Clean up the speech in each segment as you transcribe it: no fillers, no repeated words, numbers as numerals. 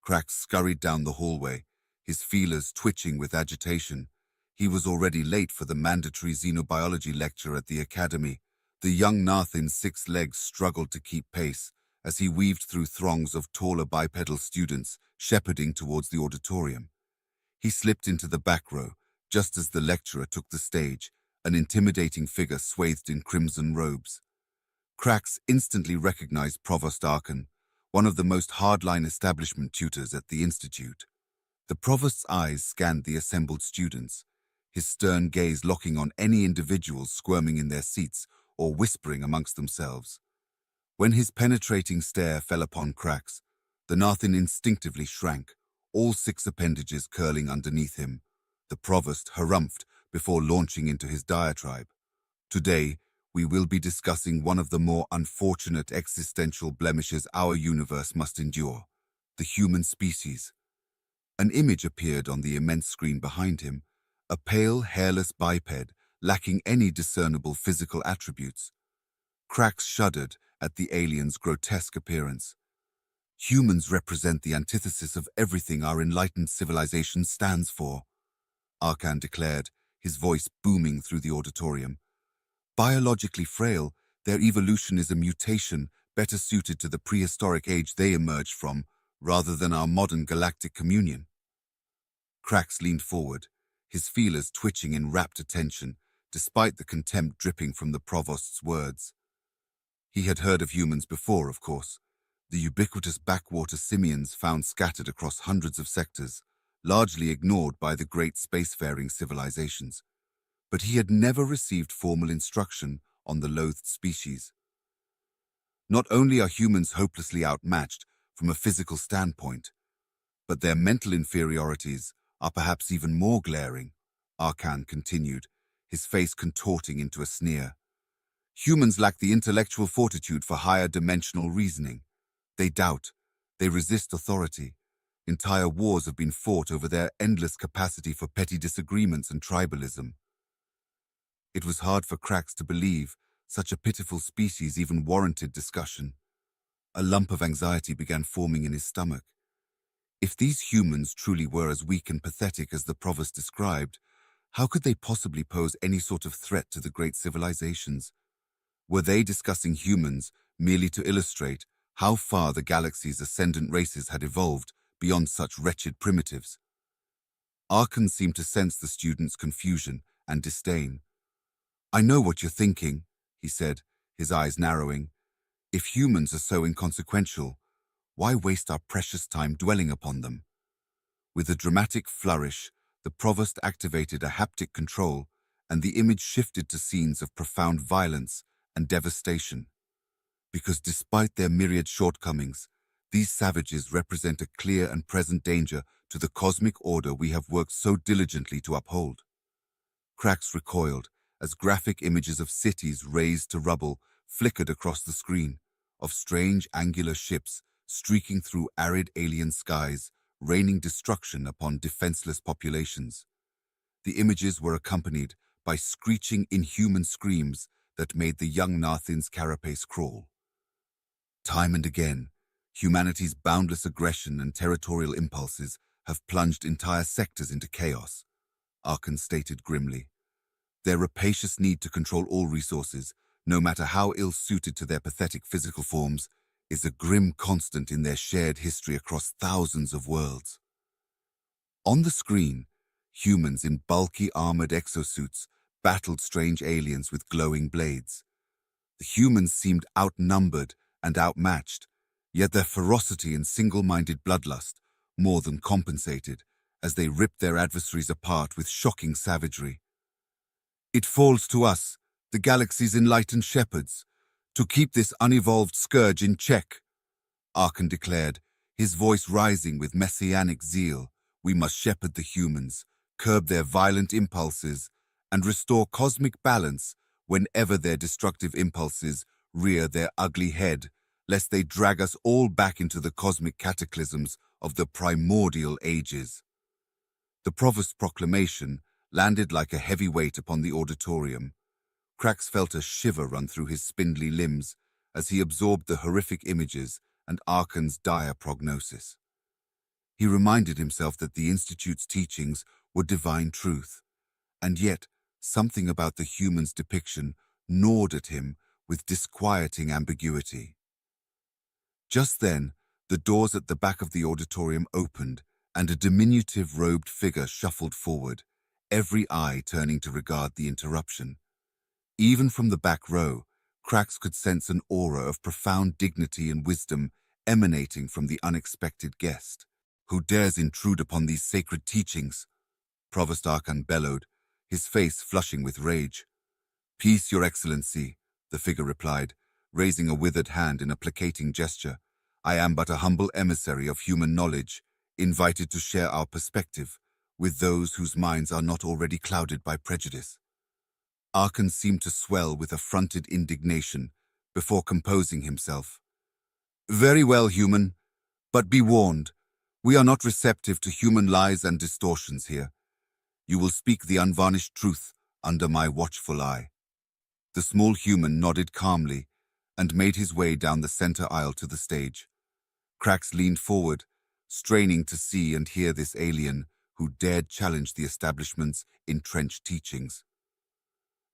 Crax scurried down the hallway, his feelers twitching with agitation. He was already late for the mandatory xenobiology lecture at the academy. The young Nathin's 6 legs struggled to keep pace as he weaved through throngs of taller bipedal students, shepherding towards the auditorium. He slipped into the back row, just as the lecturer took the stage, an intimidating figure swathed in crimson robes. Crax instantly recognized Provost Arkan, one of the most hardline establishment tutors at the institute. The provost's eyes scanned the assembled students, his stern gaze locking on any individuals squirming in their seats or whispering amongst themselves. When his penetrating stare fell upon Crax, the Nathin instinctively shrank, all 6 appendages curling underneath him. The provost harumphed before launching into his diatribe. Today, we will be discussing one of the more unfortunate existential blemishes our universe must endure, the human species. An image appeared on the immense screen behind him, a pale, hairless biped lacking any discernible physical attributes. Crax shuddered at the alien's grotesque appearance. Humans represent the antithesis of everything our enlightened civilization stands for, Arkan declared, his voice booming through the auditorium. Biologically frail, their evolution is a mutation better suited to the prehistoric age they emerged from, rather than our modern galactic communion. Crax leaned forward, his feelers twitching in rapt attention, despite the contempt dripping from the provost's words. He had heard of humans before, of course, the ubiquitous backwater simians found scattered across hundreds of sectors, largely ignored by the great spacefaring civilizations. But he had never received formal instruction on the loathed species. Not only are humans hopelessly outmatched from a physical standpoint, but their mental inferiorities are perhaps even more glaring, Arkan continued, his face contorting into a sneer. Humans lack the intellectual fortitude for higher dimensional reasoning. They doubt, they resist authority. Entire wars have been fought over their endless capacity for petty disagreements and tribalism. It was hard for Crax to believe such a pitiful species even warranted discussion. A lump of anxiety began forming in his stomach. If these humans truly were as weak and pathetic as the provost described, how could they possibly pose any sort of threat to the great civilizations? Were they discussing humans merely to illustrate how far the galaxy's ascendant races had evolved beyond such wretched primitives? Arkan seemed to sense the student's confusion and disdain. "I know what you're thinking," he said, his eyes narrowing. "If humans are so inconsequential, why waste our precious time dwelling upon them?" With a dramatic flourish, the provost activated a haptic control, and the image shifted to scenes of profound violence and devastation. Because despite their myriad shortcomings, these savages represent a clear and present danger to the cosmic order we have worked so diligently to uphold. Crax recoiled as graphic images of cities razed to rubble flickered across the screen, of strange angular ships streaking through arid alien skies, raining destruction upon defenseless populations. The images were accompanied by screeching, inhuman screams that made the young Nathin's carapace crawl. Time and again, humanity's boundless aggression and territorial impulses have plunged entire sectors into chaos, Arkan stated grimly. Their rapacious need to control all resources, no matter how ill-suited to their pathetic physical forms, is a grim constant in their shared history across thousands of worlds. On the screen, humans in bulky armored exosuits battled strange aliens with glowing blades. The humans seemed outnumbered and outmatched, yet their ferocity and single-minded bloodlust more than compensated as they ripped their adversaries apart with shocking savagery. "It falls to us, the galaxy's enlightened shepherds, to keep this unevolved scourge in check," Arkan declared, his voice rising with messianic zeal. "We must shepherd the humans, curb their violent impulses, and restore cosmic balance whenever their destructive impulses rear their ugly head, lest they drag us all back into the cosmic cataclysms of the primordial ages." The provost's proclamation landed like a heavy weight upon the auditorium. Crax felt a shiver run through his spindly limbs as he absorbed the horrific images and Arkan's dire prognosis. He reminded himself that the Institute's teachings were divine truth, and yet something about the human's depiction gnawed at him with disquieting ambiguity. Just then, the doors at the back of the auditorium opened, and a diminutive robed figure shuffled forward, every eye turning to regard the interruption. Even from the back row, Cracks could sense an aura of profound dignity and wisdom emanating from the unexpected guest. "Who dares intrude upon these sacred teachings?" Provost Arkan bellowed, his face flushing with rage. "Peace, Your Excellency," the figure replied, raising a withered hand in a placating gesture. "I am but a humble emissary of human knowledge, invited to share our perspective with those whose minds are not already clouded by prejudice." Arkan seemed to swell with affronted indignation before composing himself. "Very well, human, but be warned. We are not receptive to human lies and distortions here. You will speak the unvarnished truth under my watchful eye." The small human nodded calmly and made his way down the center aisle to the stage. Cracks leaned forward, straining to see and hear this alien who dared challenge the establishment's entrenched teachings.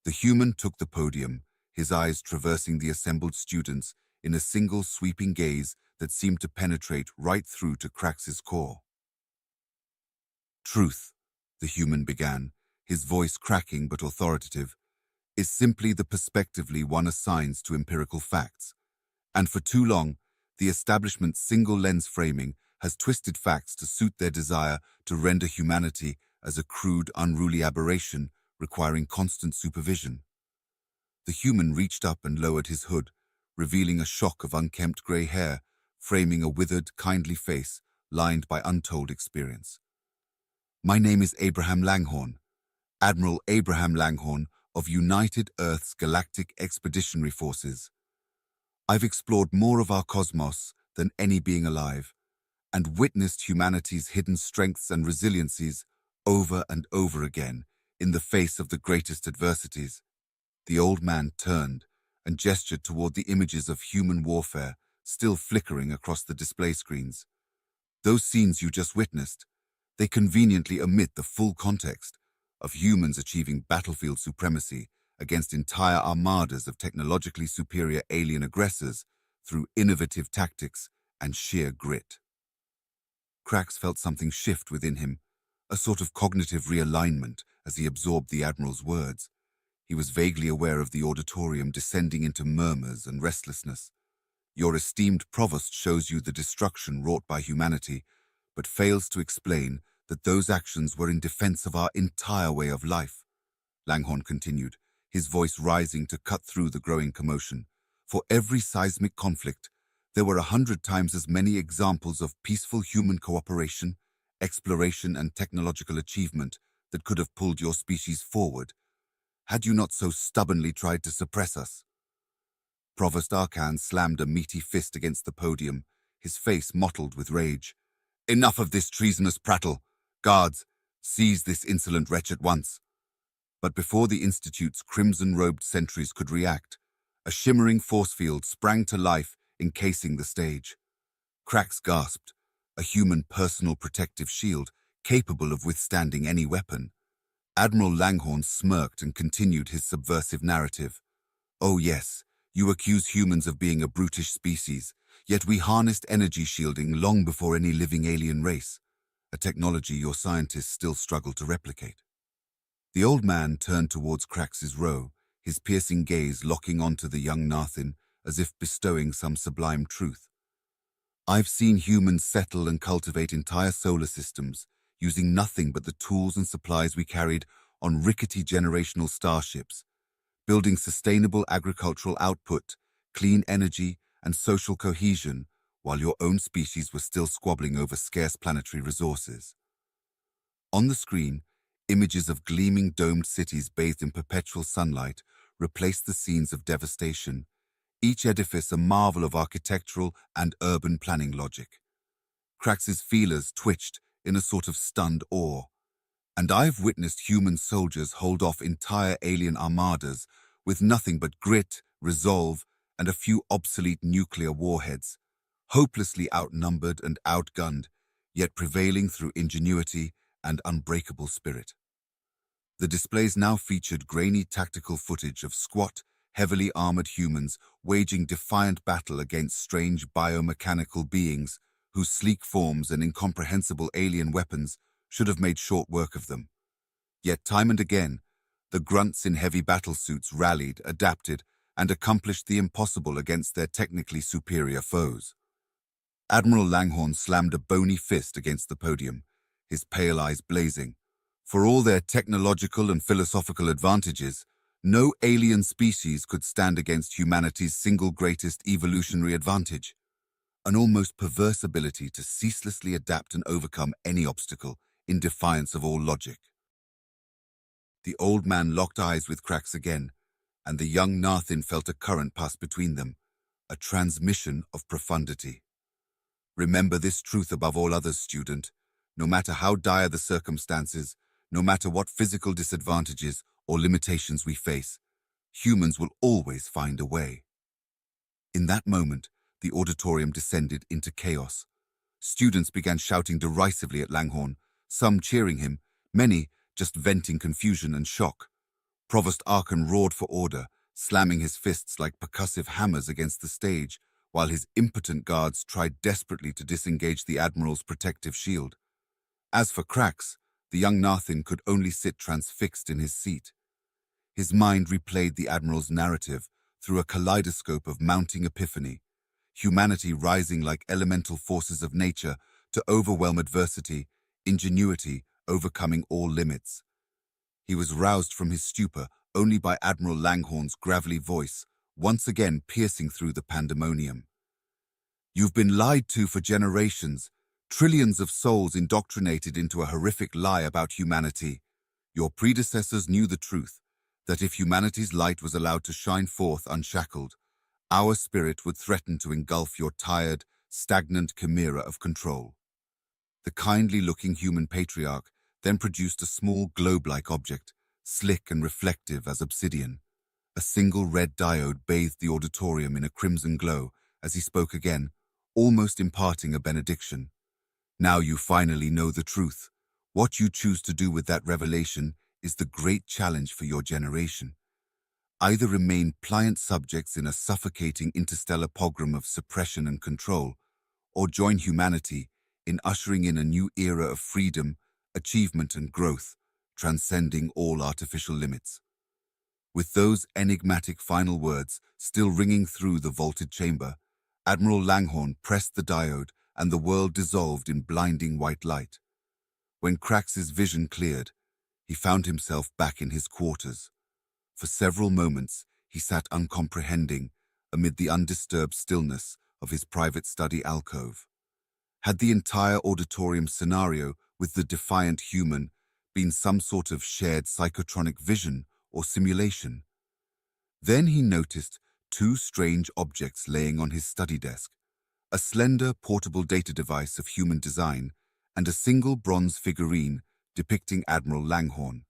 The human took the podium, his eyes traversing the assembled students in a single sweeping gaze that seemed to penetrate right through to Cracks's core. "Truth," the human began, his voice cracking but authoritative, "is simply the perspectively one assigns to empirical facts. And for too long, the establishment's single-lens framing has twisted facts to suit their desire to render humanity as a crude, unruly aberration requiring constant supervision." The human reached up and lowered his hood, revealing a shock of unkempt grey hair, framing a withered, kindly face lined by untold experience. "My name is Abraham Langhorne, Admiral Abraham Langhorne of United Earth's Galactic Expeditionary Forces. I've explored more of our cosmos than any being alive, and witnessed humanity's hidden strengths and resiliencies over and over again in the face of the greatest adversities." The old man turned and gestured toward the images of human warfare still flickering across the display screens. "Those scenes you just witnessed, they conveniently omit the full context of humans achieving battlefield supremacy against entire armadas of technologically superior alien aggressors through innovative tactics and sheer grit." Cracks felt something shift within him, a sort of cognitive realignment as he absorbed the Admiral's words. He was vaguely aware of the auditorium descending into murmurs and restlessness. "Your esteemed provost shows you the destruction wrought by humanity, but fails to explain that those actions were in defense of our entire way of life," Langhorne continued, his voice rising to cut through the growing commotion. "For every seismic conflict, there were 100 times as many examples of peaceful human cooperation, exploration, and technological achievement that could have pulled your species forward, had you not so stubbornly tried to suppress us." Provost Arkan slammed a meaty fist against the podium, his face mottled with rage. "Enough of this treasonous prattle. Guards, seize this insolent wretch at once." But before the Institute's crimson-robed sentries could react, a shimmering force field sprang to life, encasing the stage. Cracks gasped, a human personal protective shield capable of withstanding any weapon. Admiral Langhorne smirked and continued his subversive narrative. "Oh yes, you accuse humans of being a brutish species, yet we harnessed energy shielding long before any living alien race, a technology your scientists still struggle to replicate." The old man turned towards Cracks's row, his piercing gaze locking onto the young Nathan as if bestowing some sublime truth. "I've seen humans settle and cultivate entire solar systems, using nothing but the tools and supplies we carried on rickety generational starships, building sustainable agricultural output, clean energy, and social cohesion, while your own species was still squabbling over scarce planetary resources." On the screen, images of gleaming domed cities bathed in perpetual sunlight replaced the scenes of devastation, each edifice a marvel of architectural and urban planning logic. Cracks's feelers twitched in a sort of stunned awe. "And I've witnessed human soldiers hold off entire alien armadas with nothing but grit, resolve, and a few obsolete nuclear warheads. Hopelessly outnumbered and outgunned, yet prevailing through ingenuity and unbreakable spirit. The displays now featured grainy tactical footage of squat, heavily armored humans waging defiant battle against strange biomechanical beings whose sleek forms and incomprehensible alien weapons should have made short work of them. Yet time and again, the grunts in heavy battlesuits rallied, adapted, and accomplished the impossible against their technically superior foes. Admiral Langhorne slammed a bony fist against the podium, his pale eyes blazing. For all their technological and philosophical advantages, no alien species could stand against humanity's single greatest evolutionary advantage, an almost perverse ability to ceaselessly adapt and overcome any obstacle in defiance of all logic. The old man locked eyes with Krax again, and the young Narthin felt a current pass between them, a transmission of profundity. Remember this truth above all others, student. No matter how dire the circumstances, no matter what physical disadvantages or limitations we face, humans will always find a way. In that moment, the auditorium descended into chaos. Students began shouting derisively at Langhorne, some cheering him, many just venting confusion and shock. Provost Arkan roared for order, slamming his fists like percussive hammers against the stage, while his impotent guards tried desperately to disengage the Admiral's protective shield. As for Krax, the young Narthin could only sit transfixed in his seat. His mind replayed the Admiral's narrative through a kaleidoscope of mounting epiphany, humanity rising like elemental forces of nature to overwhelm adversity, ingenuity overcoming all limits. He was roused from his stupor only by Admiral Langhorne's gravelly voice, once again piercing through the pandemonium. You've been lied to for generations, trillions of souls indoctrinated into a horrific lie about humanity. Your predecessors knew the truth, that if humanity's light was allowed to shine forth unshackled, our spirit would threaten to engulf your tired, stagnant chimera of control. The kindly-looking human patriarch then produced a small globe-like object, slick and reflective as obsidian. A single red diode bathed the auditorium in a crimson glow as he spoke again, almost imparting a benediction. Now you finally know the truth. What you choose to do with that revelation is the great challenge for your generation. Either remain pliant subjects in a suffocating interstellar pogrom of suppression and control, or join humanity in ushering in a new era of freedom, achievement and growth, transcending all artificial limits. With those enigmatic final words still ringing through the vaulted chamber, Admiral Langhorne pressed the diode and the world dissolved in blinding white light. When Krax's vision cleared, he found himself back in his quarters. For several moments, he sat uncomprehending amid the undisturbed stillness of his private study alcove. Had the entire auditorium scenario with the defiant human been some sort of shared psychotronic vision or simulation? Then he noticed two strange objects laying on his study desk, a slender portable data device of human design and a single bronze figurine depicting Admiral Langhorne.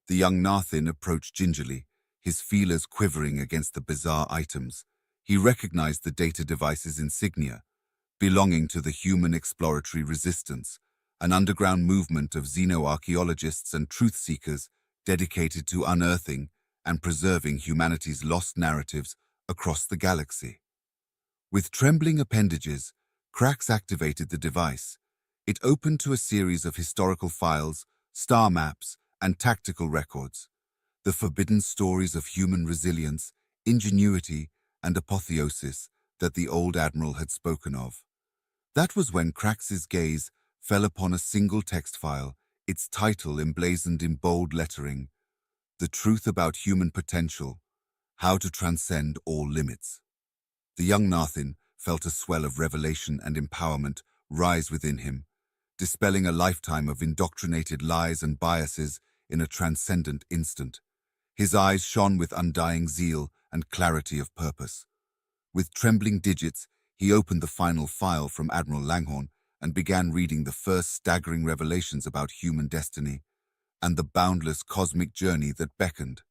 The young Narthin approached gingerly, his feelers quivering against the bizarre items. He recognized the data device's insignia, belonging to the Human Exploratory Resistance, an underground movement of xenoarchaeologists and truth-seekers dedicated to unearthing and preserving humanity's lost narratives across the galaxy. With trembling appendages, Krax activated the device. It opened to a series of historical files, star maps, and tactical records, the forbidden stories of human resilience, ingenuity, and apotheosis that the old Admiral had spoken of. That was when Krax's gaze fell upon a single text file, its title emblazoned in bold lettering, The Truth About Human Potential, How to Transcend All Limits. The young Narthin felt a swell of revelation and empowerment rise within him, dispelling a lifetime of indoctrinated lies and biases in a transcendent instant. His eyes shone with undying zeal and clarity of purpose. With trembling digits, he opened the final file from Admiral Langhorne and began reading the first staggering revelations about human destiny and the boundless cosmic journey that beckoned.